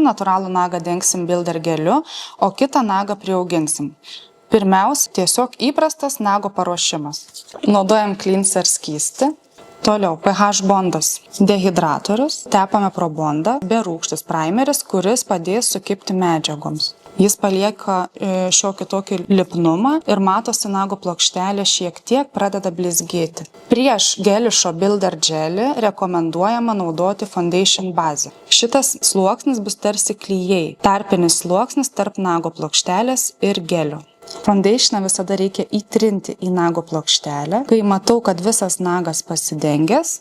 natūralų nagą dengsim builder geliu, o kitą nagą priauginsim. Pirmiausia, tiesiog įprastas nago paruošimas. Naudojam cleanser skystį. Toliau pH bondas dehidratorius. Tepame pro bondą berūkštis primeris, kuris padės sukibti medžiagoms. Jis palieka šiokį tokį lipnumą ir matosi nago plokštelė šiek tiek pradeda blizgėti. Prieš gelišo builder gelį rekomenduojama naudoti foundation bazę. Šitas sluoksnis bus tarsi klijai, tarpinis sluoksnis tarp nago plokštelės ir gelio. Foundationą visada reikia įtrinti į nago plokštelę. Kai matau, kad visas nagas pasidengęs,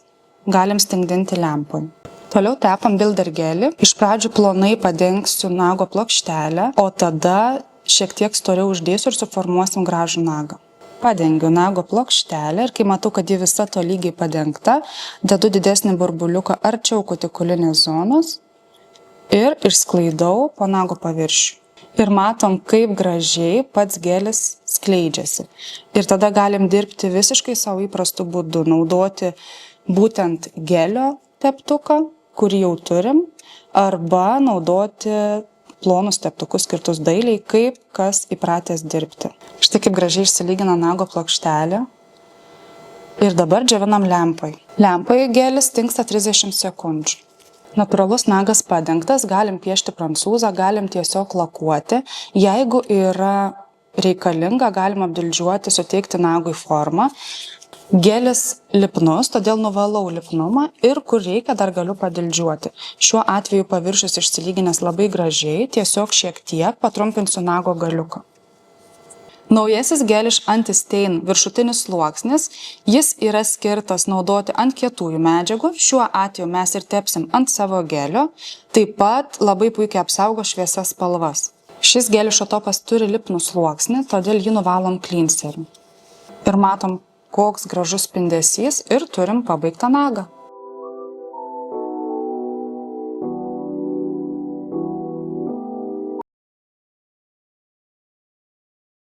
galim stingdinti lempoj. Toliau tepam builder gelį. Iš pradžių plonai padengsiu nago plokštelę, o tada šiek tiek storiau uždėsiu ir suformuosim gražų nagą. Padengiu nago plokštelę ir kai matau, kad ji visa tolygiai padengta, dedu didesnį burbuliuką arčiau kutikulinės zonos ir išsklaidau po nago paviršių. Ir matom, kaip gražiai pats gelis skleidžiasi. Ir tada galim dirbti visiškai savo įprastų būdų, naudoti būtent gelio teptuką, kurį jau turim, arba naudoti plonus teptukus skirtus dailiai, kaip kas įpratęs dirbti. Štai kaip gražiai išsilygina nago plokštelė. Ir dabar džiovinam lempoj. Lempoj gelis tingsta 30 sekundžių. Natūralus nagas padengtas, galim piešti prancūzą, galim tiesiog lakuoti. Jeigu yra reikalinga, galim apdildžiuoti, suteikti nagui formą. Gelis lipnus, todėl nuvalau lipnumą ir kur reikia dar galiu padildžiuoti. Šiuo atveju paviršius išsilyginęs labai gražiai, tiesiog šiek tiek patrumpinsiu nago galiuką. Naujasis geliš anti-stain viršutinis sluoksnis, jis yra skirtas naudoti ant kietųjų medžiagų, šiuo atveju mes ir tepsim ant savo gelio, taip pat labai puikiai apsaugo šviesias spalvas. Šis gelišo topas turi lipnų sluoksnį, todėl jį nuvalom cleanseriu. Ir matom, koks gražus spindesys ir turim pabaigtą nagą.